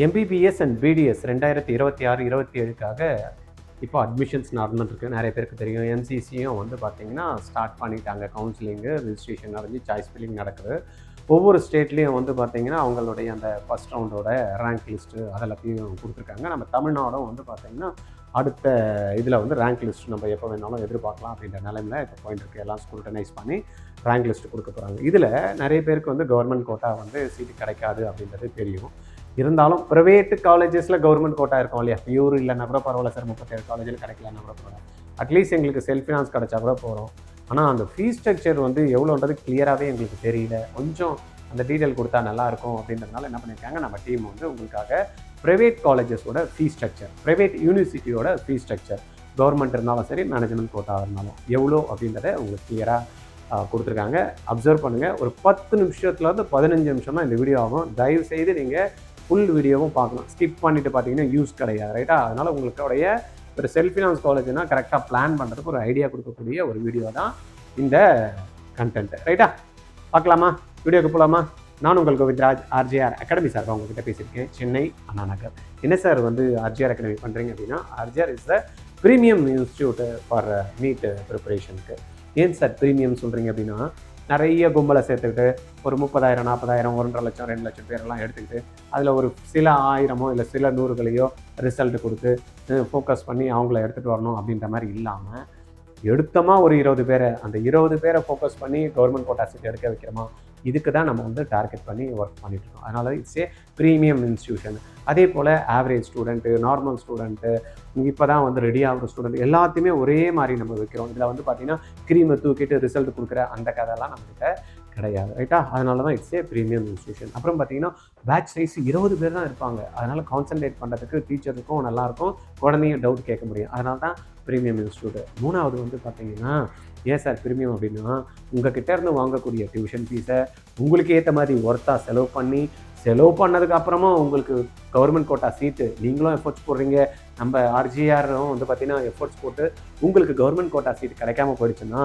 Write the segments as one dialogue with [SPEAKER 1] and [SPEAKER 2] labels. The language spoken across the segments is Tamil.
[SPEAKER 1] எம்பிபிஎஸ் அண்ட் பிடிஎஸ் 2026-27க்காக இப்போ அட்மிஷன்ஸ் நடந்துட்டுருக்கு. நிறைய பேருக்கு தெரியும். என்சிசியும் வந்து பார்த்தீங்கன்னா ஸ்டார்ட் பண்ணிட்டாங்க. கவுன்சிலிங்கு, ரிஜிஸ்ட்ரேஷன் நடந்து சாய்ஸ் ஃபில்லிங் நடக்குது. ஒவ்வொரு ஸ்டேட்லேயும் வந்து பார்த்திங்கன்னா அவங்களுடைய அந்த ஃபஸ்ட் ரவுண்டோட ரேங்க் லிஸ்ட்டு அதெல்லாத்தையும் கொடுத்துருக்காங்க. நம்ம தமிழ்நாடும் வந்து பார்த்திங்கன்னா அடுத்த இதில் வந்து ரேங்க் லிஸ்ட் நம்ம எப்போ வேணாலும் எதிர்பார்க்கலாம் அப்படின்ற நிலைமையில் இப்போ போயிட்டு இருக்கு. எல்லாம் ஸ்க்ரூட்டனைஸ் பண்ணி ரேங்க் லிஸ்ட்டு கொடுக்க போகிறாங்க. இதில் நிறைய பேருக்கு வந்து கவர்மெண்ட் கோட்டா வந்து சீட்டு கிடைக்காது அப்படின்றது தெரியும். இருந்தாலும் ப்ரைவேட் காலேஜஸில் கவர்மெண்ட் கோட்டா இருக்கும் இல்லையா, பியூர் இல்லைன்னா கூட பரவாயில்ல சார், 37 காலேஜில் கிடைக்கலன்னா கூட பரவாயில்ல, அட்லீஸ்ட் எங்களுக்கு செல்ஃப் ஃபினான்ஸ் கிடச்சா கூட போகிறோம். ஆனால் அந்த ஃபீஸ் ஸ்ட்ரக்சர் வந்து எவ்வளோன்றது கிளியராகவே எங்களுக்கு தெரியல. கொஞ்சம் அந்த டீட்டெயில் கொடுத்தா நல்லாயிருக்கும் அப்படின்றதுனால என்ன பண்ணியிருக்காங்க, நம்ம டீம் வந்து உங்களுக்காக ப்ரைவேட் காலேஜஸோட ஃபீஸ் ஸ்ட்ரக்சர், ப்ரைவேட் யூனிவர்சிட்டியோட ஃபீஸ் ஸ்ட்ரக்சர், கவர்மெண்ட் இருந்தாலும் சரி, மேனேஜ்மெண்ட் கோட்டா இருந்தாலும் எவ்வளோ அப்படின்றத உங்களுக்கு கிளியராக கொடுத்துருக்காங்க. அப்சர்வ் பண்ணுங்கள். ஒரு 10 நிமிஷத்துலேருந்து 15 நிமிஷம் தான் இந்த வீடியோ ஆகும். தயவுசெய்து நீங்கள் ஃபுல் வீடியோவும் பார்க்கலாம். ஸ்கிப் பண்ணிவிட்டு பார்த்தீங்கன்னா யூஸ் கிடையாது, ரைட்டா? அதனால் உங்களுடைய ஒரு செல்ஃப் ஃபினான்ஸ் காலேஜ்னால் கரெக்டாக பிளான் பண்ணுறதுக்கு ஒரு ஐடியா கொடுக்கக்கூடிய ஒரு வீடியோ தான் இந்த கண்டென்ட், ரைட்டா? பார்க்கலாமா? வீடியோக்கு போகலாமா? நான் உங்கள் கோவித்ராஜ், ஆர்ஜிஆர் அகாடமி சார் உங்ககிட்ட பேசியிருக்கேன், சென்னை அண்ணா நகர். என்ன சார் வந்து ஆர்ஜிஆர் அகாடமி பண்ணுறீங்க அப்படின்னா, RGR is the premium institute for NEET ப்ரிப்பரேஷனுக்கு. ஏன் சார் ப்ரீமியம் சொல்கிறீங்க அப்படின்னா, நிறைய கும்பலை சேர்த்துக்கிட்டு ஒரு 30,000, 40,000, 1.5 லட்சம், 2 லட்சம் பேரெல்லாம் எடுத்துக்கிட்டு அதில் ஒரு சில ஆயிரமோ இல்லை சில நூறுகளையோ ரிசல்ட் கொடுத்து ஃபோக்கஸ் பண்ணி அவங்கள எடுத்துகிட்டு வரணும் அப்படின்ற மாதிரி இல்லாமல், எடுத்தமாக ஒரு 20 பேரை, அந்த 20 பேரை ஃபோக்கஸ் பண்ணி கவர்மெண்ட் கோட்டா சீட் எடுக்க வைக்கிறோமா, இதுக்கு தான் நம்ம வந்து டார்கெட் பண்ணி ஒர்க் பண்ணிட்டு இருக்கோம். அதனால இட்ஸ் ஏ ப்ரீமியம் இன்ஸ்டியூஷன். அதே போல் ஆவரேஜ் ஸ்டூடெண்ட்டு, நார்மல் ஸ்டூடெண்ட்டு, இப்போ தான் வந்து ரெடி ஆகிற ஸ்டூடெண்ட் எல்லாத்தையுமே ஒரே மாதிரி நம்ம வைக்கிறோம். இதில் வந்து பார்த்திங்கன்னா க்ரீமை தூக்கிட்டு ரிசல்ட் கொடுக்குற அந்த கதையெல்லாம் நம்மகிட்ட கிடையாது, ரைட்டா? அதனால தான் இட்ஸ் ஏ ப்ரீமியம் இன்ஸ்டியூஷன். அப்புறம் பார்த்திங்கன்னா பேட்ச் சைஸ் 20 பேர் தான் இருப்பாங்க. அதனால் கான்சன்ட்ரேட் பண்ணுறதுக்கு டீச்சருக்கும் நல்லாயிருக்கும், குழந்தையும் டவுட் கேட்க முடியும். அதனால தான் ப்ரீமியம் இன்ஸ்டியூட். 3வது வந்து பார்த்திங்கன்னா, ஏன் சார் ப்ரீமியம் அப்படின்னா, உங்கள் கிட்டேருந்து வாங்கக்கூடிய டியூஷன் ஃபீஸை உங்களுக்கு ஏற்ற மாதிரி ஒர்த்தாக செலவு பண்ணதுக்கப்புறமா உங்களுக்கு கவர்மெண்ட் கோட்டா சீட்டு நீங்களும் எஃபர்ட்ஸ் போடுறீங்க, நம்ம ஆர்ஜிஆரும் வந்து பார்த்திங்கன்னா எஃபர்ட்ஸ் போட்டு உங்களுக்கு கவர்மெண்ட் கோட்டா சீட் கிடைக்காம போயிடுச்சுன்னா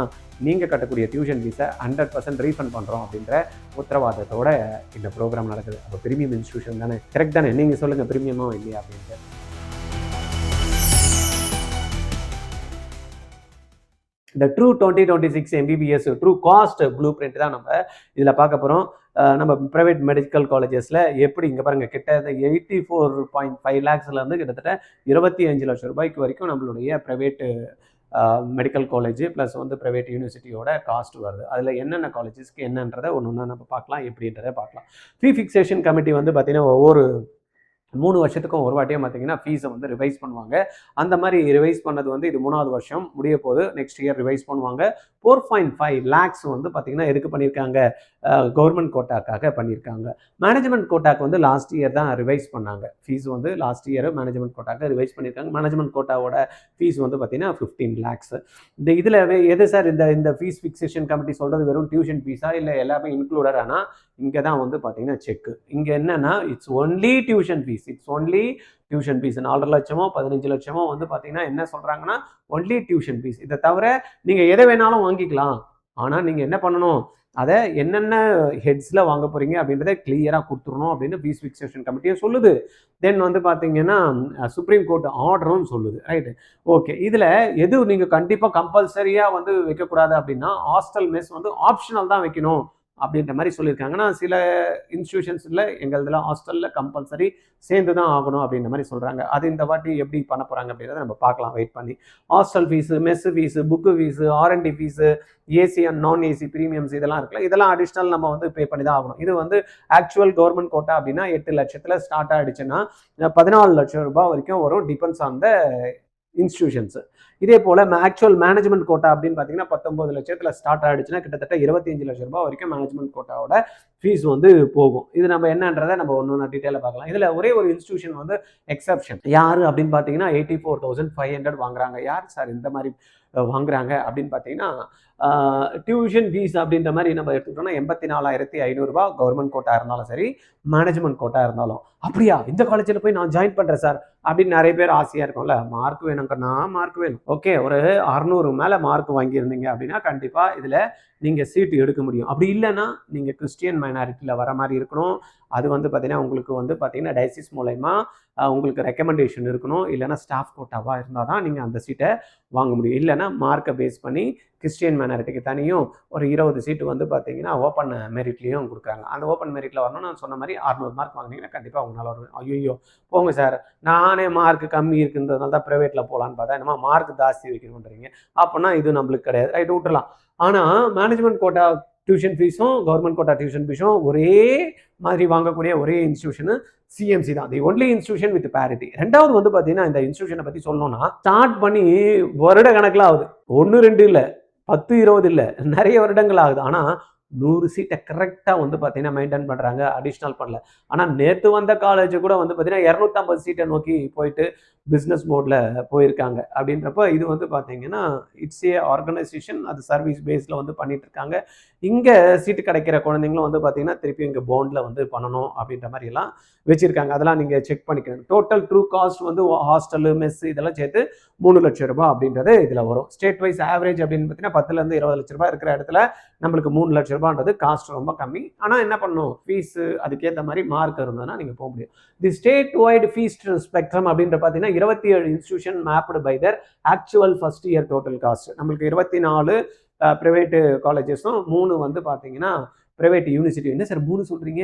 [SPEAKER 1] நீங்கள் கட்டக்கூடிய டியூஷன் ஃபீஸை 100% ரீஃபண்ட் பண்ணுறோம் அப்படின்ற உத்தரவாதத்தோட இந்த ப்ரோக்ராம் நடக்குது. அப்போ ப்ரீமியம் இன்ஸ்டியூஷன் தானே, கரெக்ட் தானே? நீங்கள் சொல்லுங்கள், ப்ரீமியமோ இல்லையா அப்படின்ட்டு. இந்த true 2026 MBBS true cost blue print தான் நம்ம இதில் பார்க்க போகிறோம். நம்ம ப்ரைவேட் மெடிக்கல் காலேஜஸில் எப்படி இங்கே பாருங்கள், கிட்ட 84.5 lakhsலேருந்து கிட்டத்தட்ட 25 லட்சம் ரூபாய்க்கு வரைக்கும் நம்மளுடைய ப்ரைவேட்டு மெடிக்கல் காலேஜ் ப்ளஸ் வந்து ப்ரைவேட் யூனிவர்சிட்டியோட காஸ்ட் வருது. அதில் என்னென்ன காலேஜஸ்க்கு என்னன்றதை ஒன்று ஒன்றா நம்ம பார்க்கலாம், எப்படின்றதை பார்க்கலாம். ஃபீ ஃபிக்சேஷன் கமிட்டி வந்து பார்த்திங்கன்னா ஒவ்வொரு 3 வருஷத்துக்கும் ஒரு வாட்டியாக பார்த்தீங்கன்னா ஃபீஸை வந்து ரிவைஸ் பண்ணுவாங்க. அந்த மாதிரி ரிவைஸ் பண்ணது வந்து இது 3வது வருஷம் முடிய போது, நெக்ஸ்ட் இயர் ரிவைஸ் பண்ணுவாங்க. 4.5 lakhs வந்து பார்த்திங்கன்னா எதுக்கு பண்ணியிருக்காங்க, கவர்மெண்ட் கோட்டாக்காக பண்ணியிருக்காங்க. மேனேஜ்மெண்ட் கோட்டாக்கு வந்து லாஸ்ட் இயர் தான் ரிவைஸ் பண்ணாங்க. ஃபீஸ் வந்து லாஸ்ட் இயர் மேனேஜ்மெண்ட் கோட்டாக்கு ரிவைஸ் பண்ணியிருக்காங்க. மேனேஜ்மெண்ட் கோட்டாவோட ஃபீஸ் வந்து பார்த்திங்கன்னா 15 lakhs. இந்த இதில் எது சார் இந்த ஃபீஸ் ஃபிக்சேஷன் கமிட்டி சொல்கிறது, வெறும் டியூஷன் ஃபீஸா இல்லை எல்லாமே இன்க்ளூடட்? ஆனால் இங்கே தான் வந்து பார்த்திங்கன்னா செக்கு. இங்கே என்னென்னா இட்ஸ் ஒன்லி டியூஷன் ஃபீஸ், 4 லட்சமோ 15 லட்சமோ வந்து பார்த்தீங்கன்னா என்ன சொல்கிறாங்கன்னா ஒன்லி டியூஷன் ஃபீஸ். இதை தவிர நீங்கள் எதை வேணாலும் வாங்கிக்கலாம். ஆனால் நீங்கள் என்ன பண்ணணும், அதை என்னென்ன ஹெட்ஸில் வாங்க போகிறீங்க அப்படின்றத கிளியராக கொடுத்துடணும் அப்படின்னு ஃபீஸ் ஃபிக்சேஷன் கமிட்டியும் சொல்லுது. தென் வந்து பார்த்தீங்கன்னா சுப்ரீம் கோர்ட் ஆர்டரும் சொல்லுது, ரைட்டு? ஓகே, இதில் எது நீங்கள் கண்டிப்பாக கம்பல்சரியாக வந்து வைக்கக்கூடாது அப்படின்னா, ஹாஸ்டல் மெஸ் வந்து ஆப்ஷனல் தான் வைக்கணும் அப்படின்ற மாதிரி சொல்லியிருக்காங்கன்னா, சில இன்ஸ்டியூஷன்ஸில் எங்கள் இதில் ஹாஸ்டலில் கம்பல்சரி சேர்ந்து தான் ஆகணும் அப்படின்ற மாதிரி சொல்கிறாங்க. அது இந்த வாட்டி எப்படி பண்ண போகிறாங்க அப்படின்றத நம்ம பார்க்கலாம் வெயிட் பண்ணி. Hostel fees, mess fees, book fees, R&D fees, AC and நான் ஏசி ப்ரீமியம்ஸ் இதெல்லாம் இருக்குல்ல, இதெல்லாம் அடிஷ்னல் நம்ம வந்து பே பண்ணி தான் ஆகணும். இது வந்து ஆக்சுவல் கவர்மெண்ட் கோட்டா அப்படின்னா 8 லட்சத்தில் ஸ்டார்ட் ஆகிடுச்சுன்னா 14 லட்சம் ரூபாய் வரைக்கும் வரும், டிபெண்ட்ஸ் ஆன் த இன்ஸ்டியூஷன்ஸ். இதே போல் ஆக்சுவல் மேனேஜ்மெண்ட் கோட்டா அப்படின்னு பார்த்தீங்கன்னா 19 லட்சத்தில் ஸ்டார்ட் ஆகிடுச்சுன்னா கிட்டத்தட்ட 25 லட்சம் ரூபாய் வரைக்கும் மேனேஜ்மெண்ட் கோட்டாவோட ஃபீஸ் வந்து போகும். இது நம்ம என்னன்றதை நம்ம ஒன்று டீட்டெயிலாக பார்க்கலாம். இதில் ஒரே ஒரு இன்ஸ்டியூஷன் வந்து எக்ஸப்ஷன். யார் அப்படின்னு பார்த்தீங்கன்னா 84,500 வாங்குறாங்க. யார் சார் இந்த மாதிரி வாங்குறாங்க அப்படின்னு பார்த்தீங்கன்னா, டியூஷன் ஃபீஸ் அப்படின்ற மாதிரி நம்ம எடுத்துக்கிட்டோம்னா 84,500 ரூபாய் கவர்மெண்ட் கோட்டா இருந்தாலும் சரி, மேனேஜ்மெண்ட் கோட்டா இருந்தாலும். அப்படியா, இந்த காலேஜில் போய் நான் ஜாயின் பண்ணுறேன் சார் அப்படின்னு நிறைய பேர் ஆசையாக இருக்கும்ல. மார்க் வேணும்னா மார்க் வேணும். ஓகே, ஒரு 600 மேலே மார்க் வாங்கியிருந்தீங்க அப்படின்னா கண்டிப்பாக இதில் நீங்கள் சீட்டு எடுக்க முடியும். அப்படி இல்லைன்னா நீங்கள் கிறிஸ்டியன் மைனாரிட்டியில் வர மாதிரி இருக்கணும். அது வந்து பார்த்தீங்கன்னா உங்களுக்கு வந்து பார்த்தீங்கன்னா டயசிஸ் மூலயமா உங்களுக்கு ரெக்கமெண்டேஷன் இருக்கணும், இல்லைனா ஸ்டாஃப் கோட்டாவாக இருந்தால் தான் நீங்கள் அந்த சீட்டை வாங்க முடியும். இல்லைனா மார்க்கை பேஸ் பண்ணி கிறிஸ்டியன் மைனாரிட்டிக்கு தனியும் ஒரு 20 சீட்டு வந்து பார்த்தீங்கன்னா ஓப்பன் மெரிட்லேயும் கொடுக்குறாங்க. அந்த ஓப்பன் மெரிட்டில் வரணும்னு நான் சொன்ன மாதிரி 600 மார்க் வாங்கினீங்கன்னா கண்டிப்பாக உங்களால் வரும். ஐயோ போங்க சார், நானே மார்க் கம்மி இருக்குன்றதுனால தான் ப்ரைவேட்டில் போகலான்னு பார்த்தா என்னமா மார்க் ஜாஸ்தி வைக்கணுன்றீங்க, அப்படின்னா இது நம்மளுக்கு கிடையாது. ரைட், விட்டுலாம். ஆனால் மேனேஜ்மெண்ட் கோட்டா டியூஷன் ஃபீஸும் கவர்மெண்ட் கோட்டா டியூஷன் ஃபீஸும் ஒரே மாதிரி வாங்கக்கூடிய ஒரே இன்ஸ்டியூஷனு சிஎம்சி தான். The only institution with parity. ரெண்டாவது வந்து பார்த்தீங்கன்னா இந்த இன்ஸ்டியூஷனை பற்றி சொல்லணும்னா ஸ்டார்ட் பண்ணி வருட கணக்கில் ஆகுது. 1 2 இல்லை, 10 20 இல்லை, நிறைய வருடங்கள் ஆகுது. ஆனால் 100 சீட்டை கரெக்டாக வந்து பார்த்தீங்கன்னா மெயின்டைன் பண்ணுறாங்க, அடிஷ்னல் பண்ணல. ஆனால் நேற்று வந்த காலேஜ் கூட வந்து பார்த்தீங்கன்னா 250 சீட்டை நோக்கி போயிட்டு பிஸ்னஸ் மோடில் போயிருக்காங்க. அப்படின்றப்ப இது வந்து பார்த்தீங்கன்னா இட்ஸ் ஏ ஆர்கனைசேஷன், அது சர்வீஸ் பேஸில் வந்து பண்ணிட்டு இருக்காங்க. இங்கே சீட்டு கிடைக்கிற குழந்தைங்களும் வந்து பார்த்தீங்கன்னா திருப்பி இங்கே போண்டில் வந்து பண்ணணும் அப்படின்ற மாதிரி எல்லாம் வச்சுருக்காங்க. அதெல்லாம் நீங்கள் செக் பண்ணிக்கணும். டோட்டல் ட்ரூ காஸ்ட் வந்து ஹாஸ்டலு மெஸ் இதெல்லாம் சேர்த்து 3 லட்சம் ரூபாய் அப்படின்றது இதில் வரும். ஸ்டேட் வைஸ் ஆவரேஜ் அப்படின்னு பார்த்தீங்கன்னா 10 20 லட்ச ரூபாய் இருக்கிற இடத்துல நம்மளுக்கு 3 லட்ச ரூபான்றது காஸ்ட் ரொம்ப கம்மி. ஆனால் என்ன பண்ணணும், ஃபீஸு அதுக்கேற்ற மாதிரி மார்க் இருந்ததுன்னா நீங்கள் போக முடியும். The state wide fees spectrum அப்படின்ற பார்த்தீங்கன்னா 27 institution mapped by the actual first year total cost. நம்மளுக்கு 24 ப்ரைவேட்டு காலேஜஸும் 3 வந்து பார்த்தீங்கன்னா ப்ரைவேட் யூனிவர்சிட்டி. என்ன சார் 3 சொல்கிறீங்க,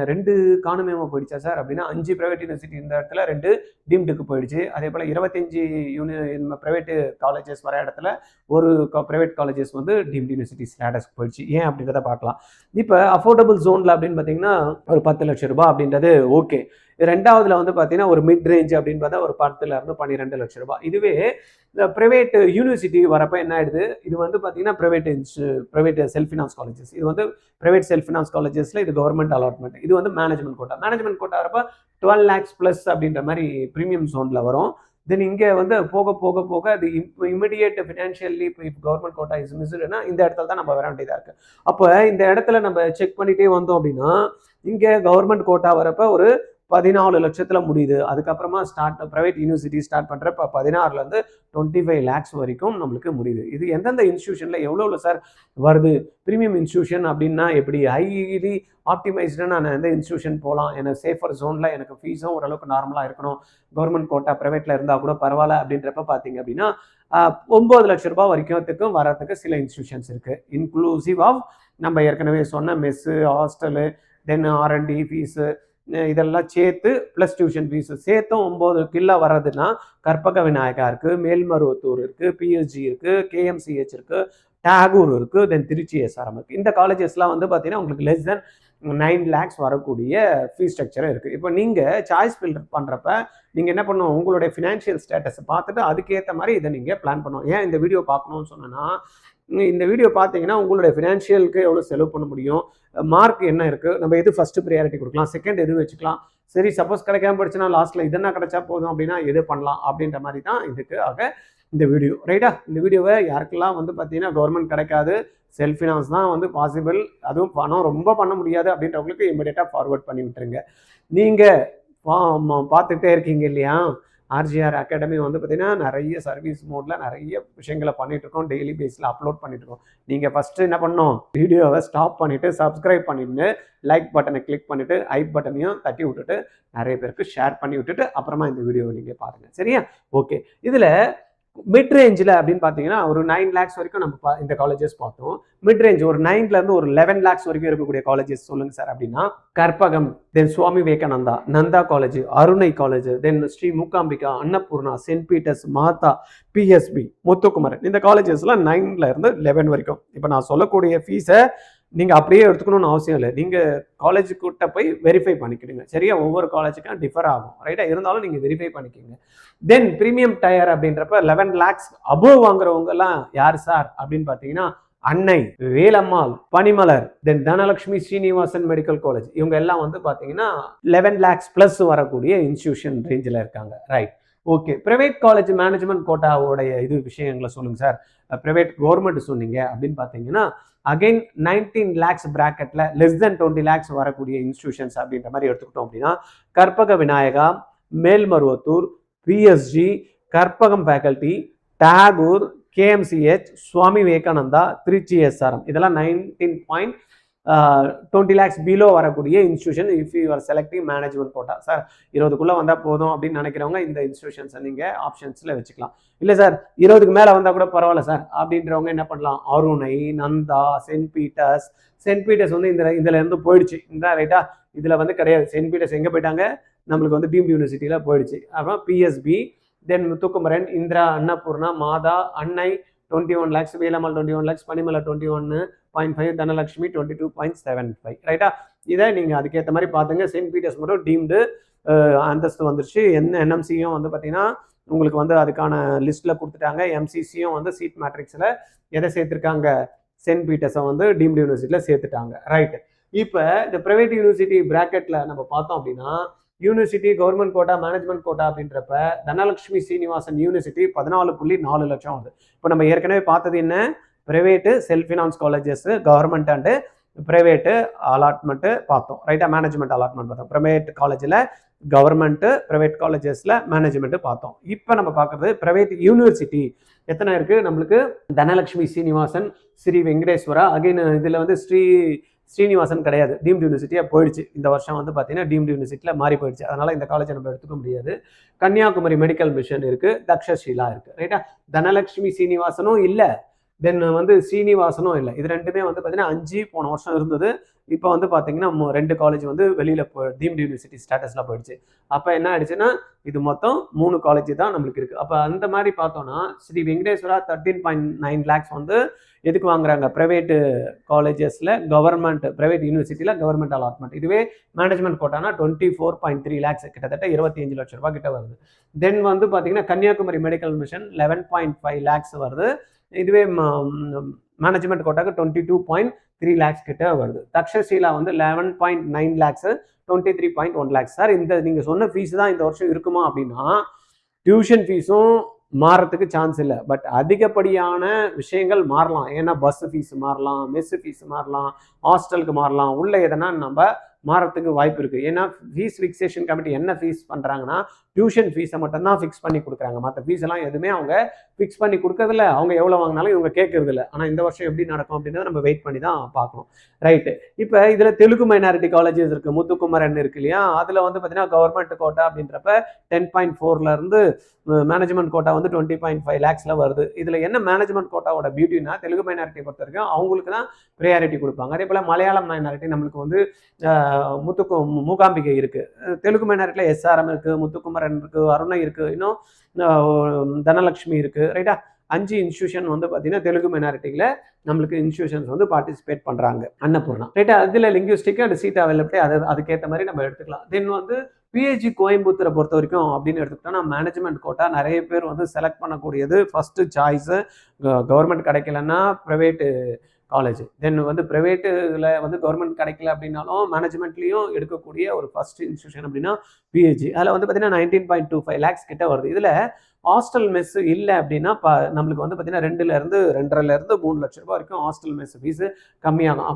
[SPEAKER 1] 2 காணுமேமா போயிடுச்சா சார் அப்படின்னா 5 ப்ரைவேட் யூனிவர்சிட்டி இந்த இடத்துல 2 டீம்டுக்கு போயிடுச்சு. அதே போல் 25 ப்ரைவேட்டு காலேஜஸ் வர இடத்துல ஒரு ப்ரைவேட் காலேஜஸ் வந்து டீம்டு யூனிவர்சிட்டி ஸ்டேட்டஸ்க்கு போயிடுச்சு. ஏன் அப்படின்றத பார்க்கலாம். இப்போ அஃபோர்டபுள் ஜோனில் அப்படின்னு பார்த்தீங்கன்னா ஒரு 10 லட்சம் ரூபாய் அப்படின்றது ஓகே. ரெண்டாவதுல வந்து பார்த்தீங்கன்னா ஒரு மிட் ரேஞ்ச் அப்படின்னு பார்த்தா ஒரு 10 to 12 லட்சம் ரூபாய். இதுவே இந்த ப்ரைவேட் யூனிவர்சிட்டி வரப்போ என்ன ஆயிடுது, இது வந்து பார்த்தீங்கன்னா ப்ரைவேட் செல்ஃப் ஃபினான்ஸ் காலேஜஸ். இது வந்து ப்ரைவேட் செல்ஃப் ஃபினான்ஸ் காலேஜஸில் இது கவர்மெண்ட் அலாட்மெண்ட். இது வந்து மேனேஜ்மெண்ட் கோட்டா. மேனேஜ்மெண்ட் கோட்டா வரப்போ 12 lakhs ப்ளஸ் அப்படின்ற மாதிரி ப்ரீமியம் ஜோனில் வரும். தென் இங்கே வந்து போக போக போக அது இமிடியேட் ஃபினான்ஷியலி இப்போ கவர்மெண்ட் கோட்டா இஸ் மிஸ்டுன்னா இந்த இடத்துல தான் நம்ம வர வேண்டியதாக இருக்குது. அப்போ இந்த இடத்துல நம்ம செக் பண்ணிகிட்டே வந்தோம் அப்படின்னா இங்கே கவர்மெண்ட் கோட்டா வரப்போ ஒரு 14 லட்சத்துல முடியுது. அதுக்கப்புறமா ப்ரைவேட் யூனிவர்சிட்டி ஸ்டார்ட் பண்ணுறப்ப 16 25 lakhs வரைக்கும் நம்மளுக்கு முடியுது. இது எந்தெந்த இன்ஸ்டியூஷனில் எவ்வளோ சார் வருது? ப்ரீமியம் இன்ஸ்டியூஷன் அப்படின்னா எப்படி ஹைலி ஆப்டிமைஸ்டாக நான் எந்த இன்ஸ்டியூஷன் போகலாம், எனக்கு சேஃபர் ஜோனில் எனக்கு ஃபீஸும் ஓரளவுக்கு நார்மலாக இருக்கணும், கவர்மெண்ட் கோட்டா ப்ரைவேட்டில் இருந்தால் கூட பரவாயில்ல அப்படின்றப்ப பார்த்தீங்க அப்படின்னா 9 லட்ச ரூபாய் வரைக்கும் வரத்துக்கு சில இன்ஸ்டியூஷன்ஸ் இருக்குது. இன்க்ளூசிவ் ஆஃப் நம்ம ஏற்கனவே சொன்ன மெஸ்ஸு, ஹாஸ்டலு, தென் R&D ஃபீஸு இதெல்லாம் சேர்த்து ப்ளஸ் டியூஷன் ஃபீஸு சேர்த்தும் 9 கிலோ வர்றதுன்னா கற்பக விநாயகா இருக்குது, மேல்மருவத்தூர் இருக்குது, PSG இருக்குது, KMCH இருக்குது, டாகூர் இருக்குது, தென் திருச்சி SRM இருக்குது. இந்த காலேஜஸ்லாம் வந்து பார்த்தீங்கன்னா உங்களுக்கு லெஸ் தென் 9 lakhs வரக்கூடிய ஃபீஸ் ஸ்ட்ரக்சரும் இருக்குது. இப்போ நீங்கள் சாய்ஸ் ஃபில்டர் பண்ணுறப்ப நீங்கள் என்ன பண்ணணும், உங்களுடைய ஃபினான்ஷியல் ஸ்டேட்டஸை பார்த்துட்டு அதுக்கேற்ற மாதிரி இதை நீங்கள் பிளான் பண்ணணும். ஏன் இந்த வீடியோ பார்க்கணும்னு சொன்னேன்னா, இந்த வீடியோ பார்த்தீங்கன்னா உங்களுடைய ஃபினான்ஷியலுக்கு எவ்வளோ செலவு பண்ண முடியும், மார்க் என்ன இருக்குது, நம்ம எது ஃபஸ்ட்டு ப்ரியாரிட்டி கொடுக்கலாம், செகண்ட் எது வச்சுக்கலாம், சரி சப்போஸ் கிடைக்காம போயிடுச்சுன்னா லாஸ்ட்டில் இதென்ன கிடைச்சா போதும் அப்படின்னா எது பண்ணலாம் அப்படின்ற மாதிரி தான் இதுக்கு ஆக இந்த வீடியோ. ரைட்டா, இந்த வீடியோவை யாருக்கெல்லாம் வந்து பார்த்தீங்கன்னா கவர்மெண்ட் கிடைக்காது, செல்ஃப் ஃபினான்ஸ் தான் வந்து பாசிபிள், அதுவும் பணம் ரொம்ப பண்ண முடியாது அப்படின்றவங்களுக்கு இமிடியேட்டாக ஃபார்வர்ட் பண்ணி விட்டுருங்க. நீங்கள் பார்த்துக்கிட்டே இருக்கீங்க இல்லையா, RGR அகாடமி வந்து பார்த்தீங்கன்னா நிறைய சர்வீஸ் மோடில் நிறைய விஷயங்களை பண்ணிகிட்ருக்கோம், டெய்லி பேஸில் அப்லோட் பண்ணிகிட்ருக்கோம். நீங்கள் ஃபஸ்ட்டு என்ன பண்ணணும், வீடியோவை ஸ்டாப் பண்ணிவிட்டு சப்ஸ்கிரைப் பண்ணிவிட்டு லைக் பட்டனை கிளிக் பண்ணிவிட்டு பட்டனையும் தட்டி விட்டுட்டு நிறைய பேருக்கு ஷேர் பண்ணி விட்டுட்டு அப்புறமா இந்த வீடியோவை நீங்கள் பாருங்கள். சரியா, ஓகே. இதில் மிட் ரேஞ்சில் அப்படின்னு பார்த்தீங்கன்னா ஒரு 9 lakhs வரைக்கும் நம்ம இந்த காலேஜஸ் பார்த்தோம். மிட் ரேஞ்ச் ஒரு 9 ஒரு 11 lakhs வரைக்கும் இருக்கக்கூடிய காலேஜஸ் சொல்லுங்கள் சார் அப்படின்னா கற்பகம், தென் சுவாமி விவேகானந்தா, நந்தா காலேஜ், அருணை காலேஜ், தென் ஸ்ரீ மூகாம்பிகா, அன்னபூர்ணா, சென்ட் பீட்டர்ஸ், மாதா, PSB, முத்துக்குமரன், இந்த காலேஜஸ்லாம் 9 11 வரைக்கும். இப்போ நான் சொல்லக்கூடிய ஃபீஸை நீங்கள் அப்படியே எடுத்துக்கணும்னு அவசியம் இல்லை. நீங்கள் காலேஜுக்கிட்ட போய் வெரிஃபை பண்ணிக்கிடுங்க. சரியா, ஒவ்வொரு காலேஜுக்கும் டிஃபர் ஆகும். ரைட்டாக, இருந்தாலும் நீங்கள் வெரிஃபை பண்ணிக்கிங்க. தென் ப்ரீமியம் டயர் அப்படின்றப்ப 11 lakhs அபோவ் வாங்குறவங்கலாம் யார் சார் அப்படின்னு பார்த்தீங்கன்னா அன்னை, வேலம்மாள், பனிமலர், தென் தனலட்சுமி ஸ்ரீனிவாசன் மெடிக்கல் காலேஜ், இவங்க எல்லாம் வந்து பார்த்தீங்கன்னா 11 lakhs ப்ளஸ் வரக்கூடிய இன்ஸ்டியூஷன் ரேஞ்சில் இருக்காங்க. Right, okay. Private college management கோட்டாவோடைய இது விஷயங்களை சொல்லுங்கள் சார். ப்ரைவேட் கவர்மெண்ட் சொன்னீங்க அப்படின்னு பார்த்தீங்கன்னா அகைன் 19 lakhs பிராக்கெட்டில் லெஸ் தென் 20 lakhs வரக்கூடிய இன்ஸ்டியூஷன்ஸ் அப்படின்ற மாதிரி எடுத்துக்கிட்டோம் அப்படின்னா Karpaga Vinayaga, Melmaruvathur, PSG, Karpagam faculty, Tagore, KMCH, Swami Vivekananda, Trichy SRM, இதெல்லாம் 19 20 lakhs பிலோ வரக்கூடிய institution if you are selecting management quota. Sir 20க்குள்ளே வந்தால் போதும் அப்படின்னு நினைக்கிறவங்க இந்த இன்ஸ்டியூஷன்ஸை நீங்கள் ஆப்ஷன்ஸில் வச்சுக்கலாம். இல்லை சார் 20க்கு மேலே வந்தால் கூட பரவாயில்ல சார் அப்படின்றவங்க என்ன பண்ணலாம், Arunai, Nanda, Saint Peter's. Saint Peter's வந்து இதில் இருந்து போயிடுச்சு இந்த ரைட்டா, இதில் வந்து கிடையாது. சென்ட் பீட்டர்ஸ் எங்கே போயிட்டாங்க, நம்மளுக்கு வந்து டீம்டு யூனிவர்சிட்டியில் போயிடுச்சு. அப்புறம் பிஎஸ்பி, தென் முத்துக்குமரன், இந்திரா, அன்னபூர்ணா, மாதா, அன்னை 21 lakhs, வேலம்மாள் 21 lakhs, பனிமலை 21.5, தனலட்சுமி 22.75 ரைட்டா. இதை நீங்கள் அதுக்கேற்ற மாதிரி பார்த்துங்க. சென்ட் பீட்டர்ஸ் மட்டும் டீம்டு அந்தஸ்து வந்துருச்சு. என்எம்சியும் வந்து பார்த்தீங்கன்னா உங்களுக்கு வந்து அதுக்கான லிஸ்ட்டில் கொடுத்துட்டாங்க. எம்சிசியும் வந்து சீட் மேட்ரிக்ஸில் எதை சேர்த்துருக்காங்க, சென்ட் பீட்டர்ஸை வந்து டீம்டு யூனிவர்சிட்டியில் சேர்த்துட்டாங்க. ரைட்டு. இப்போ இந்த ப்ரைவேட் யூனிவர்சிட்டி ப்ராக்கெட்டில் நம்ம பார்த்தோம் அப்படின்னா university government quota management quota அப்படின்றப்ப தனலட்சுமி சீனிவாசன் யூனிவர்சிட்டி 14.4 லட்சம் வருது. இப்போ நம்ம ஏற்கனவே பார்த்தது என்ன, private self finance colleges, government and private allotment பார்த்தோம் ரைட்டா. மேனேஜ்மெண்ட் அலாட்மெண்ட் பார்த்தோம். ப்ரைவேட் காலேஜில் கவர்மெண்ட்டு, ப்ரைவேட் காலேஜஸில் மேனேஜ்மெண்ட்டு பார்த்தோம். இப்போ நம்ம பார்க்குறது ப்ரைவேட் யூனிவர்சிட்டி எத்தனை இருக்குது நம்மளுக்கு, தனலட்சுமி சீனிவாசன், ஸ்ரீ வெங்கடேஸ்வரா, அகைன் இதில் வந்து ஸ்ரீனிவாசன் கிடையாது, டீம்டு யூனிவர்சிட்டியாக போயிடுச்சு. இந்த வருஷம் வந்து பார்த்தீங்கன்னா டீம்டு யூனிவர்சிட்டியில் மாறி போயிடுச்சு. அதனால் இந்த காலேஜை நம்ம எடுத்துக்க முடியாது. கன்னியாகுமரி மெடிக்கல் மிஷன் இருக்குது, தக்ஷஷீலா இருக்குது ரைட்டா. தனலட்சுமி சீனிவாசனும் இல்லை, தென் வந்து ஸ்ரீனிவாசனும் இல்லை. இது ரெண்டுமே வந்து பார்த்தீங்கன்னா 5 போன வருஷம் இருந்தது. இப்போ வந்து பார்த்தீங்கன்னா 2 காலேஜ் வந்து வெளியில் டீம்டு யூனிவர்சிட்டி ஸ்டேட்டஸில் போயிடுச்சு. அப்போ என்ன ஆயிடுச்சுன்னா இது மொத்தம் 3 காலேஜ் தான் நம்மளுக்கு இருக்குது. அப்போ அந்த மாதிரி பார்த்தோன்னா ஸ்ரீ வெங்கடேஸ்வரா 13.9 lakhs வந்து எதுக்கு வாங்குறாங்க, ப்ரைவேட்டு காலேஜஸில் கவர்மெண்ட், ப்ரைவேட் யூனிவர்சிட்டியில் கவர்மெண்ட் அலாட்மெண்ட். இதுவே மேனேஜ்மெண்ட் கோட்டானா 24.3 lakhs, கிட்டத்தட்ட 25 லட்சம் ரூபாய் கிட்ட வருது. தென் வந்து பார்த்தீங்கன்னா கன்னியாகுமரி மெடிக்கல் மிஷன் 11.5 lakhs வருது. இதுவே மேனேஜ்மெண்ட் கோட்டாக்கு 22.3 lakhs கிட்ட வருது. தக்ஷஷீலா வந்து 11.9 lakhs, 23.1 lakhs. சார் இந்த நீங்கள் சொன்ன ஃபீஸ் தான் இந்த வருஷம் இருக்குமா அப்படின்னா, டியூஷன் ஃபீஸும் மாறத்துக்கு சான்ஸ் இல்லை. பட் அதிகப்படியான விஷயங்கள் மாறலாம். ஏன்னா பஸ் ஃபீஸ் மாறலாம், மெஸ் ஃபீஸ் மாறலாம், ஹாஸ்டலுக்கு மாறலாம், உள்ள எதனா நம்ம மாறத்துக்கு வாய்ப்பு இருக்குது. ஏன்னா ஃபீஸ் ஃபிக்சேஷன் கமிட்டி என்ன ஃபீஸ் பண்ணுறாங்கன்னா டியூஷன் ஃபீஸை மட்டும்தான் ஃபிக்ஸ் பண்ணி கொடுக்குறாங்க. மற்ற ஃபீஸ் எல்லாம் எதுவுமே அவங்க ஃபிக்ஸ் பண்ணி கொடுக்கறதில்ல. அவங்க எவ்வளோ வாங்கினாலும் இவங்க கேட்கறதில்ல. ஆனால் இந்த வருஷம் எப்படி நடக்கும் அப்படின்றத நம்ம வெயிட் பண்ணி தான் பார்க்கணும். ரைட்டு. இப்போ இதில் தெலுங்கு மைனாரிட்டி காலேஜஸ் இருக்குது, முத்துக்குமரன் இருக்கு இல்லையா. அதில் வந்து பார்த்தீங்கன்னா கவர்மெண்ட் கோட்டா அப்படின்றப்ப 10.4லேருந்து மேனேஜ்மெண்ட் கோட்டா வந்து 20.5 lakhsல வருது. இதில் என்ன மேனேஜ்மெண்ட் கோட்டாவோட பியூட்டினா, தெலுங்கு மைனாரிட்டியை பொறுத்த வரைக்கும் அவங்களுக்கு தான் ப்ரையாரிட்டி கொடுப்பாங்க. அதே போல் மலையாளம் மைனாரிட்டி நம்மளுக்கு வந்து மூகாம்பிகை இருக்குது. தெலுங்கு மைனாரிட்டியில் எஸ்ஆர்எம் இருக்குது, முத்துக்குமரன் இருக்குது, அருணை இருக்குது, இன்னும் தனலட்சுமி இருக்குது ரைட்டா. 5 இன்ஸ்டியூஷன் வந்து பார்த்தீங்கன்னா தெலுங்கு மைனாரிட்டியில் நம்மளுக்கு இன்ஸ்டியூஷன்ஸ் வந்து பார்ட்டிசிபேட் பண்ணுறாங்க. அன்னபூர்ணா ரைட்டா. அதில் லிங்குவிஸ்டிக் அண்ட் சீட் அவைலபிலிட்டி அதுக்கேற்ற மாதிரி நம்ம எடுத்துக்கலாம். தென் வந்து பிஹெச்டி கோயம்புத்தூரை பொறுத்த வரைக்கும் அப்படின்னு எடுத்துக்கிட்டோம்னா மேனேஜ்மெண்ட் கோட்டா நிறைய பேர் வந்து செலக்ட் பண்ணக்கூடியது. ஃபஸ்ட்டு சாய்ஸு கவர்மெண்ட் கிடைக்கலன்னா ப்ரைவேட்டு காலேஜ். தென் வந்து ப்ரைவேட்டில் வந்து கவர்மெண்ட் கிடைக்கல அப்படின்னாலும் மேனேஜ்மெண்ட்லேயும் எடுக்கக்கூடிய ஒரு ஃபர்ஸ்ட் இன்ஸ்டியூஷன் அப்படின்னா பிஹெச்டி. அதில் வந்து பார்த்தீங்கன்னா 19.25 lakhs கிட்ட வருது. இதில் ஹாஸ்டல் மெஸ் இல்லை அப்படின்னா நம்மளுக்கு வந்து பார்த்தீங்கன்னா 2லேருந்து 2.5லேருந்து 3 லட்ச ரூபாய் வரைக்கும் ஹாஸ்டல் மெஸ் ஃபீஸு கம்மியாகும்.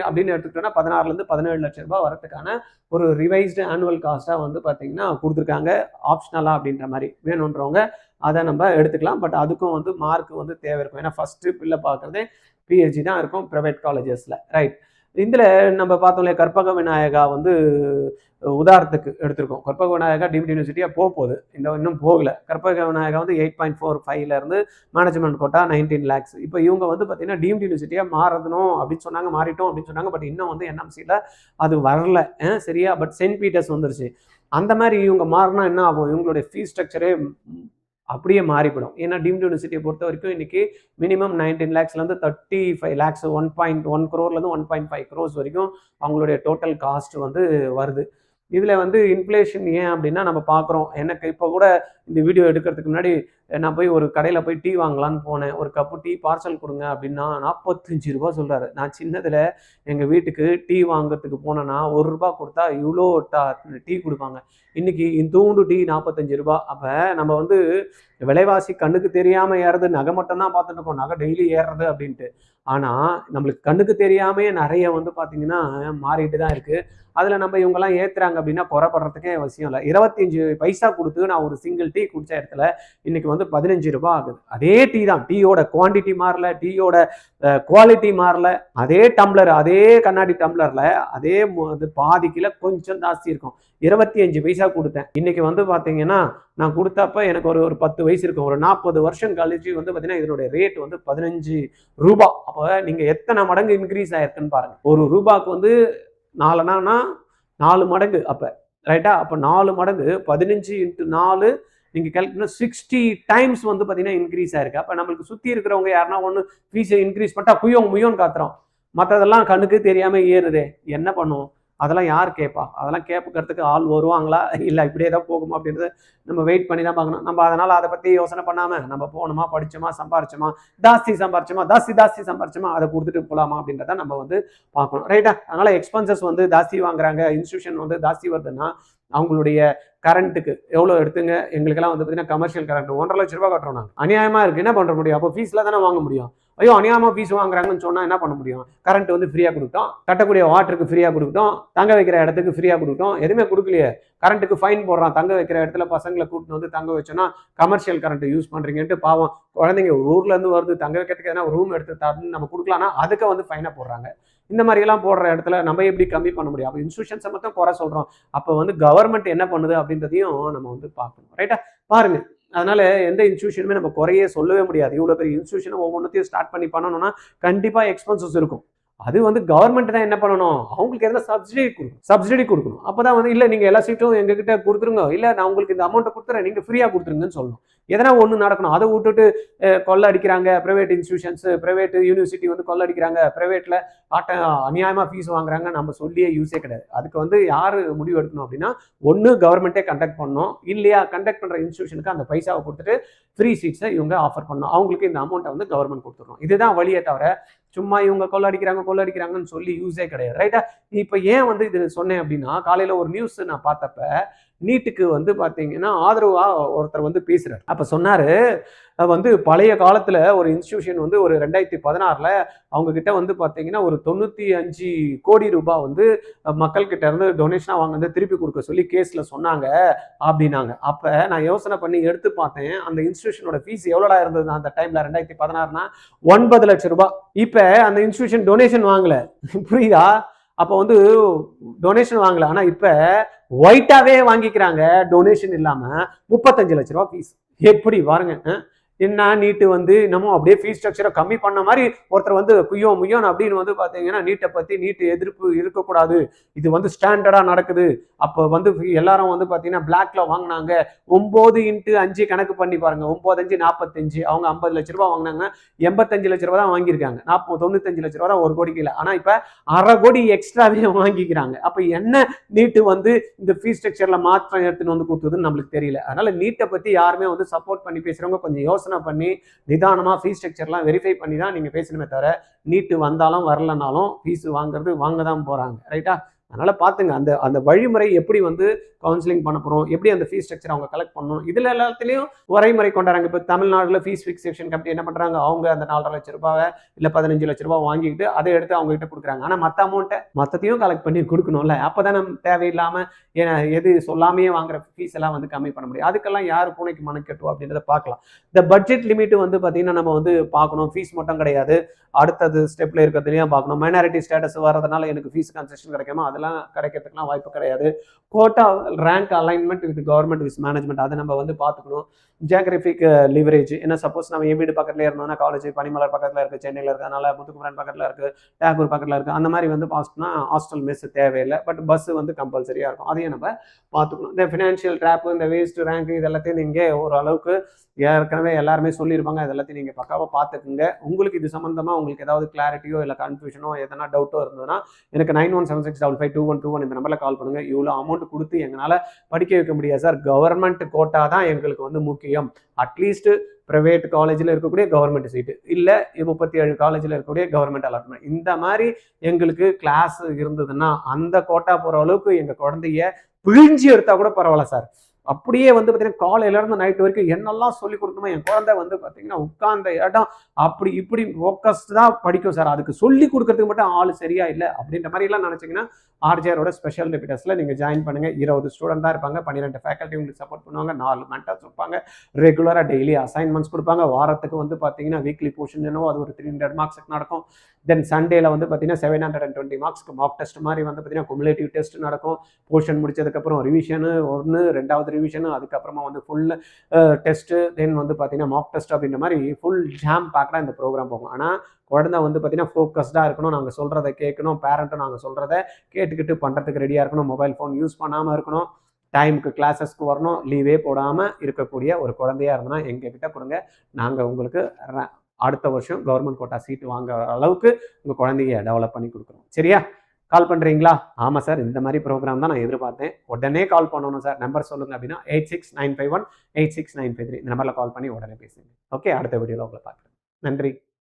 [SPEAKER 1] அப்படின்னு எடுத்துக்கிட்டோன்னா 16லேருந்து 17 லட்ச ரூபாய் வரதுக்கான ஒரு ரிவைஸ்டு ஆனுவல் காஸ்ட்டாக வந்து பார்த்தீங்கன்னா கொடுத்துருக்காங்க ஆப்ஷனலாக அப்படின்ற மாதிரி. வேணுன்றவங்க அதை நம்ம எடுத்துக்கலாம். பட் அதுக்கும் வந்து மார்க் வந்து தேவை இருக்கும். ஏன்னா ஃபஸ்ட்டு பில்லை பார்க்குறதே பிஹெச்டி தான் இருக்கும் ப்ரைவேட் காலேஜஸில் ரைட். இதில் நம்ம பார்த்தோம் இல்லையா, கற்பக விநாயகா வந்து உதாரணத்துக்கு எடுத்திருக்கோம். கற்பக விநாயகா டீம்டு யூனிவர்சிட்டியாக போகுது, இன்னும் போகலை. கற்பக விநாயகா வந்து 8.45லேருந்து மேனேஜ்மெண்ட் கோட்டா 19 lakhs. இப்போ இவங்க வந்து பார்த்தீங்கன்னா டீம்டு யூனிவர்சிட்டியாக மாறணும் அப்படின்னு சொன்னாங்க, மாறிட்டோம் அப்படின்னு சொன்னாங்க. பட் இன்னும் வந்து என்எம்சியில் அது வரல சரியா. பட் சென்ட் பீட்டர்ஸ் வந்துருச்சு. அந்த மாதிரி இவங்க மாறினா என்ன ஆகும், இவங்களுடைய ஃபீஸ் ஸ்ட்ரக்சரே அப்படியே மாறிவிடும். ஏன்னா டீம்டு யூனிவர்சிட்டியை பொறுத்த வரைக்கும் இன்றைக்கி மினிமம் 19 lakhsலேருந்து 35 lakhs, 1.1 crore-லேருந்து 1.5 crores வரைக்கும் அவங்களுடைய டோட்டல் காஸ்ட் வந்து வருது. இதில் வந்து இன்ஃப்ளேஷன் ஏன் அப்படின்னா நம்ம பார்க்குறோம். எனக்கு இப்போ கூட இந்த வீடியோ எடுக்கிறதுக்கு முன்னாடி நான் போய் ஒரு கடையில் போய் டீ வாங்கலான்னு போனேன். ஒரு கப்பு டீ பார்சல் கொடுங்க அப்படின்னா 45 ரூபா சொல்கிறாரு. நான் சின்னதில் எங்கள் வீட்டுக்கு டீ வாங்குறதுக்கு போனேன்னா 1 ரூபா கொடுத்தா இவ்வளோ டீ கொடுப்பாங்க. இன்றைக்கி இந்தூண்டு டீ 45 ரூபா. அப்போ நம்ம வந்து விலைவாசி கண்ணுக்கு தெரியாமல் ஏறது, நகை மட்டும்தான் பார்த்துட்டு இருக்கோம், நகை டெய்லி ஏறுறது அப்படின்ட்டு. ஆனால் நம்மளுக்கு கண்ணுக்கு தெரியாமையே நிறைய வந்து பார்த்திங்கன்னா மாறிட்டு தான் இருக்குது. அதில் நம்ம இவங்கெல்லாம் ஏற்றுறாங்க அப்படின்னா குறைப்படுறதுக்கே அவசியம் இல்லை. 25 பைசா கொடுத்து நான் ஒரு சிங்கிள் டீ குடித்த இடத்துல இன்றைக்கி வந்து வந்து 15 ரூபாய் ஆகுது. அதே டீ தான், டீயோட குவான்டிட்டி மாறல, டீயோட குவாலிட்டி மாறல, அதே டம்ளர், அதே கண்ணாடி டம்ளர்ல அதே பாதி கிலோ கொஞ்சம் ஜாஸ்தி இருக்கும். 25 பைசா கொடுத்தேன். இன்னைக்கு வந்து பாத்தீங்கன்னா நான் கொடுத்தப்ப எனக்கு ஒரு 10 வயசு இருக்கும். ஒரு 40 வருஷம் கழிச்சு வந்து பாத்தீங்கன்னா இதனுடைய ரேட் வந்து 15 ரூபாய். அப்ப நீங்க எத்தனை மடங்கு இன்க்ரீஸ் ஆயிருக்குன்னு பாருங்க. ஒரு ரூபாய்க்கு வந்து 4 4 மடங்கு அப்ப, ரைட்டா? அப்ப 4 மடங்கு 15 × 4 நீங்க கால்குலேட் 60 டைம்ஸ் வந்து பாத்தீங்கன்னா இன்க்ரீஸ் ஆயிருக்கு. அப்ப நம்மளுக்கு சுத்தி இருக்கிறவங்க யாருன்னா ஒண்ணு ஃபீஸை இன்க்ரீஸ் பண்ணிட்டா முயோன்னு காத்துறோம். மற்றதெல்லாம் கண்ணுக்கு தெரியாம ஏறுதே, என்ன பண்ணுவோம்? அதெல்லாம் யார் கேட்பா? அதெல்லாம் கேட்கறதுக்கு ஆள் வருவாங்களா, இல்லை இப்படியே தான் போகுமா அப்படின்றத நம்ம வெயிட் பண்ணி தான் பார்க்கணும். நம்ம அதனால அதை பற்றி யோசனை பண்ணாமல் நம்ம போகணுமா, படிச்சோமா, சம்பாரிச்சோமா, ஜாஸ்தி சம்பாரிச்சோமா அதை கொடுத்துட்டு போகலாமா அப்படின்றத நம்ம வந்து பார்க்கணும், ரைட்டா? அதனால எக்ஸ்பென்சஸ் வந்து ஜாஸ்தி வாங்குறாங்க, இன்ஸ்டியூஷன் வந்து ஜாஸ்தி வருதுன்னா அவங்களுடைய கரண்ட்டுக்கு எவ்வளோ எடுத்துங்க. எங்களுக்கெல்லாம் வந்து பார்த்தீங்கன்னா கமர்ஷியல் கரண்ட் 1.5 லட்ச ரூபா கட்டுறோம் நாங்கள். அநியாயமாக இருக்குது, என்ன பண்ண முடியும்? அப்போ ஃபீஸில் தானே வாங்க முடியும். ஐயோ அநியாயமாக ஃபீஸ் வாங்குறாங்கன்னு சொன்னால் என்ன பண்ண முடியும்? கரண்ட் வந்து ஃப்ரீயாக கொடுத்தோம், கட்டக்கூடிய வாட்டருக்கு ஃப்ரீயாக கொடுத்தோம், தங்க வைக்கிற இடத்துக்கு ஃப்ரீயாக கொடுத்தோம், எதுவுமே கொடுக்கலையே. கரண்ட்டுக்கு ஃபைன் போடுறான், தங்க வைக்கிற இடத்துல பசங்களை கூட்டிட்டு வந்து தங்க வச்சோன்னா கமர்ஷியல் கரண்ட் யூஸ் பண்ணுறீங்கன்ட்டு பாவம் குழந்தைங்க ஊர்லேருந்து வருது, தங்க வைக்கிறதுக்கு எதனா ரூம் எடுத்து தரணும்னு நம்ம கொடுக்கலாம்னா அதுக்கு வந்து ஃபைனாக போடுறாங்க. இந்த மாதிரியெல்லாம் போடுற இடத்துல நம்ம எப்படி கம்மி பண்ண முடியும்? அப்போ இன்ஸ்டியூஷன்ஸை மட்டும் குறை சொல்கிறோம். அப்போ வந்து கவர்மெண்ட் என்ன பண்ணுது அப்படின்றதையும் நம்ம வந்து பார்க்கணும், ரைட்டா? பாருங்க, அதனால எந்த இன்ஸ்டியூஷனுமே நம்ம குறையே சொல்லவே முடியாது. இவ்வளோ பெரிய இன்ஸ்டியூஷன் ஒவ்வொன்றத்தையும் ஸ்டார்ட் பண்ணி பண்ணணும்னா கண்டிப்பாக எக்ஸ்பென்சஸ் இருக்கும். அது வந்து கவர்மெண்ட் தான் என்ன பண்ணணும், அவங்களுக்கு எதனா சப்சிடி கொடுக்கணும். அப்போதான் வந்து இல்லை நீங்கள் எல்லா சீட்டும் எங்ககிட்ட கொடுத்துருங்க, இல்லை நான் உங்களுக்கு இந்த அமௌண்ட்டை கொடுத்துறேன், நீங்கள் ஃப்ரீயாக கொடுத்துருங்கன்னு சொல்லணும். எதனா ஒன்று நடக்கணும். அதை விட்டுட்டு கொள்ளை அடிக்கிறாங்க ப்ரைவேட் இன்ஸ்டியூஷன்ஸ், ப்ரைவேட் யூனிவர்சிட்டி வந்து கொள்ளை அடிக்கிறாங்க, ப்ரைவேட்டில் அநியாயமாக ஃபீஸ் வாங்குறாங்க, நம்ம சொல்லியே யூஸே கிடையாது. அதுக்கு வந்து யார் முடிவு எடுக்கணும் அப்படின்னா, ஒன்று கவர்மெண்ட்டே கண்டக்ட் பண்ணணும், இல்லையா கண்டக்ட் பண்ணுற இன்ஸ்டியூஷனுக்கு அந்த பைசாவை கொடுத்துட்டு ஃப்ரீ சீட்ஸை இவங்க ஆஃபர் பண்ணணும், அவங்களுக்கு இந்த அமௌண்ட்டை வந்து கவர்மெண்ட் கொடுத்துடணும். இதுதான் வழியே தவிர சும்மா இவங்க கொள்ளடிக்கிறாங்கன்னு சொல்லி யூஸே கிடையாது, ரைட்டா? இப்போ ஏன் வந்து இது சொன்னேன் அப்படின்னா, காலையில் ஒரு நியூஸ் நான் பார்த்தப்ப நீட்டுக்கு வந்து பார்த்தீங்கன்னா ஆதரவா ஒருத்தர் வந்து பேசுறாரு. அப்போ சொன்னாரு, வந்து பழைய காலத்தில் ஒரு இன்ஸ்டியூஷன் வந்து ஒரு 2016 அவங்க கிட்ட வந்து பார்த்தீங்கன்னா ஒரு 95 கோடி ரூபாய் வந்து மக்கள்கிட்ட இருந்து டொனேஷனாக வாங்க வந்து திருப்பி கொடுக்க சொல்லி கேஸில் சொன்னாங்க அப்படின்னாங்க. அப்போ நான் யோசனை பண்ணி எடுத்து பார்த்தேன், அந்த இன்ஸ்டியூஷனோட ஃபீஸ் எவ்வளோடா இருந்தது அந்த டைமில்? 2016னா 9 லட்சம் ரூபாய். இப்போ அந்த இன்ஸ்டியூஷன் டொனேஷன் வாங்கல, புரியுதா? அப்போ வந்து டொனேஷன் வாங்கல, ஆனால் இப்போ ஒயிட்டாவே வாங்கிக்கிறாங்க, டொனேஷன் இல்லாமல் 35 லட்ச ரூபா ஃபீஸ். எப்படி பாருங்க, என்ன நீட்டு வந்து நம்ம அப்படியே ஃபீஸ் ஸ்ட்ரக்சரை கம்மி பண்ண மாதிரி ஒருத்தர் வந்து முய்யோன்னு அப்படின்னு வந்து பார்த்தீங்கன்னா நீட்டை பற்றி நீட்டு எதிர்ப்பு இருக்கக்கூடாது, இது வந்து ஸ்டாண்டர்டாக நடக்குது. அப்போ வந்து எல்லாரும் வந்து பார்த்தீங்கன்னா பிளாக்ல வாங்கினாங்க. 9 × 5 கணக்கு பண்ணி பாருங்க, 9 5 45, அவங்க 50 லட்ச ரூபா வாங்கினாங்க, 85 லட்ச ரூபா தான் வாங்கியிருக்காங்க, 95 லட்ச ரூபா தான் 1 கோடிக்கு இல்லை. ஆனால் இப்போ 1/2 கோடி எக்ஸ்ட்ராவே வாங்கிக்கிறாங்க. அப்போ என்ன நீட்டு வந்து இந்த ஃபீஸ் ஸ்ட்ரக்சர்ல மாற்றம் எடுத்துன்னு வந்து கொடுத்ததுன்னு நம்மளுக்கு தெரியல. அதனால நீட்டை பற்றி யாருமே வந்து சப்போர்ட் பண்ணி பேசுறவங்க கொஞ்சம் யோசனை பண்ணி நிதானமா ஃபீஸ் ஸ்ட்ரக்சர்லாம் வெரிஃபை பண்ணி தான் நீங்க பேசணுமே தவிர, நீட்டு வந்தாலும் வரலனாலும் ஃபீஸ் வாங்க தான் போறாங்க, ரைட்டா? அதனால பாத்துங்க, அந்த வழிமுறை எப்படி வந்து கவுன்சிலிங் பண்ண போறோம், எப்படி அந்த ஃபீஸ் ஸ்ட்ரக்சர் அவங்க கலெக்ட் பண்ணணும், இதுல எல்லாத்துலயும் வரைமுறை கொண்டாடுறாங்க. இப்போ தமிழ்நாடுல ஃபீஸ் ஃபிக்சேஷன் கமிட்டி என்ன பண்றாங்க, அவங்க அந்த 4.5 லட்ச ரூபாய் இல்ல 15 லட்ச ரூபாய் வாங்கிட்டு அதை எடுத்து அவங்க கிட்ட கொடுக்குறாங்க. ஆனா மத்த அமௌண்ட்டை மொத்தத்தையும் கலெக்ட் பண்ணி கொடுக்கணும்ல, அப்பதான் நம்ம தேவையில்லாம எது சொல்லாமையே வாங்குற ஃபீஸ் எல்லாம் வந்து கம்மி பண்ண முடியும். அதுக்கெல்லாம் யார் பூனைக்கு மனம் கட்டுவோம் அப்படின்றத பார்க்கலாம். இந்த பட்ஜெட் லிமிட் வந்து பாத்தீங்கன்னா நம்ம வந்து பார்க்கணும், ஃபீஸ் மட்டும் கிடையாது, அடுத்தது ஸ்டெப்ல இருக்கிறதுலையும் பார்க்கணும். மைனாரிட்டி ஸ்டேட்டஸ் வர்றதுனால எனக்கு ஃபீஸ் கன்செஷன் கிடைக்குமா, அதெல்லாம் கிடைக்கிறதுக்குலாம் வாய்ப்பு கிடையாது. Quota rank alignment with government with management அதை நம்ம வந்து பார்த்துக்கணும். ஜியாகிரபிக் லிவரேஜ், என்ன சப்போஸ் நம்ம என் வீடு பக்கத்துல இருந்தோம்னா காலேஜ் பனிமலர் பக்கத்தில் இருக்குது, சென்னையில் இருக்குது, அதனால முத்துக்குமரன் பக்கத்தில் இருக்குது, டேகூர் பக்கத்தில் இருக்குது, அந்த மாதிரி வந்து பார்த்தோம்னா ஹாஸ்டல் மெஸ் தேவையில்லை, பட் பஸ் வந்து கம்பல்சரியாக இருக்கும், அதையும் நம்ம பார்த்துக்கணும். இந்த ஃபினான்ஷியல் ட்ராப், இந்த வேஸ்ட் ரேங்க், இது எல்லாத்தையும் நீங்கள் ஓரளவுக்கு ஏற்கனவே எல்லாருமே சொல்லியிருப்பாங்க, இது எல்லாத்தையும் நீங்கள் பக்காவாக பார்த்துக்குங்க. உங்களுக்கு இது சம்மந்தமாக உங்களுக்கு ஏதாவது கிளாரிட்டியோ இல்லை கன்ஃபியூஷனோ எதனா டவுட்டோ இருந்ததுன்னா எனக்கு 9176552121 இந்த நம்பரில் கால் பண்ணுங்கள். இவ்வளோ அமௌண்ட் கொடுத்து எங்களால் படிக்க வைக்க முடியாது சார், கவர்மெண்ட் கோட்டா தான் எங்களுக்கு வந்து முக்கியம், அட்லீஸ்ட் ப்ரைவேட் காலேஜில் இருக்கக்கூடிய கவர்மெண்ட் சீட்டு இல்லை 37 காலேஜில் இருக்கக்கூடிய கவர்மெண்ட் அலாட்மெண்ட், இந்த மாதிரி எங்களுக்கு கிளாஸ் இருந்ததுன்னா அந்த கோட்டா போகிற அளவுக்கு எங்கள் குழந்தைய பிழிஞ்சி எடுத்தால் கூட பரவாயில்ல சார், அப்படியே வந்து பார்த்தீங்கன்னா காலையிலேருந்து நைட் வரைக்கும் என்னெல்லாம் சொல்லிக் கொடுக்கணுமோ என் குழந்தை வந்து பார்த்தீங்கன்னா உட்கார்ந்த இடம் அப்படி இப்படி ஃபோக்கஸ்டாக படிக்கும் சார். அதுக்கு சொல்லிக் கொடுக்கறதுக்கு மட்டும் ஆள் சரியா இல்லை அப்படின்ற மாதிரிலாம் நினச்சிங்கன்னா ஆர்ஜிஆரோட ஸ்பெஷல் ரிப்பீட்டர்ஸில் நீங்கள் ஜாயின் பண்ணுங்கள். 20 ஸ்டூடெண்ட் தான் இருப்பாங்க, 12 ஃபேக்கல்ட்டி உங்களுக்கு சப்போர்ட் பண்ணுவாங்க, 4 மென்டர்ஸ் இருப்பாங்க, ரெகுலராக டெய்லி அசைன்மெண்ட்ஸ் கொடுப்பாங்க. வாரத்துக்கு வந்து பார்த்தீங்கன்னா வீக்லி போர்ஷன் என்னவோ அது ஒரு 300 மார்க்ஸுக்கு நடக்கும். தென் சண்டேல வந்து பார்த்தீங்கன்னா 720 மார்க்ஸ்க்கு மார்க் டெஸ்ட் மாதிரி வந்து பார்த்தீங்கன்னா குமுலேட்டிவ் டெஸ்ட் நடக்கும். போர்ஷன் முடிச்சதுக்கப்புறம் ரிவிஷனு 1, 2வது ரிவிஷனு, அதுக்கப்புறமா வந்து ஃபுல் டெஸ்ட்டு, தென் வந்து பார்த்தீங்கன்னா மார்க் டெஸ்ட் அப்படின்ற மாதிரி ஃபுல் ஜாம் பேக்டாக இந்த ப்ரோக்ராம் போகும். ஆனால் குழந்தை வந்து பார்த்தீங்கன்னா ஃபோக்கஸ்டாக இருக்கணும், நாங்கள் சொல்கிறத கேட்கணும், பேரண்ட்டும் நாங்கள் சொல்கிறத கேட்டுக்கிட்டு பண்ணுறதுக்கு ரெடியாக இருக்கணும், மொபைல் ஃபோன் யூஸ் பண்ணாமல் இருக்கணும், டைமுக்கு கிளாஸஸ்க்கு வரணும், லீவே போடாமல் இருக்கக்கூடிய ஒரு குழந்தையாக இருந்தனா எங்ககிட்ட கொடுங்க. நாங்கள் உங்களுக்கு அடுத்த வருஷம் கவர்மெண்ட் கோட்டா சீட்டு வாங்குற அளவுக்கு உங்கள் குழந்தைய டெவலப் பண்ணி கொடுக்குறோம். சரியா? கால் பண்ணுறீங்களா? ஆமாம் சார், இந்த மாதிரி ப்ரோக்ராம் தான் நான் எதிர்பார்த்தேன். உடனே கால் பண்ணணும் சார். நம்பர் சொல்லுங்கள் அப்படின்னா 8695186953. இந்த நம்பரில் கால் பண்ணி உடனே பேசுங்க. ஓகே, அடுத்த வீடியோவில் உங்களை பார்க்குறேன். நன்றி.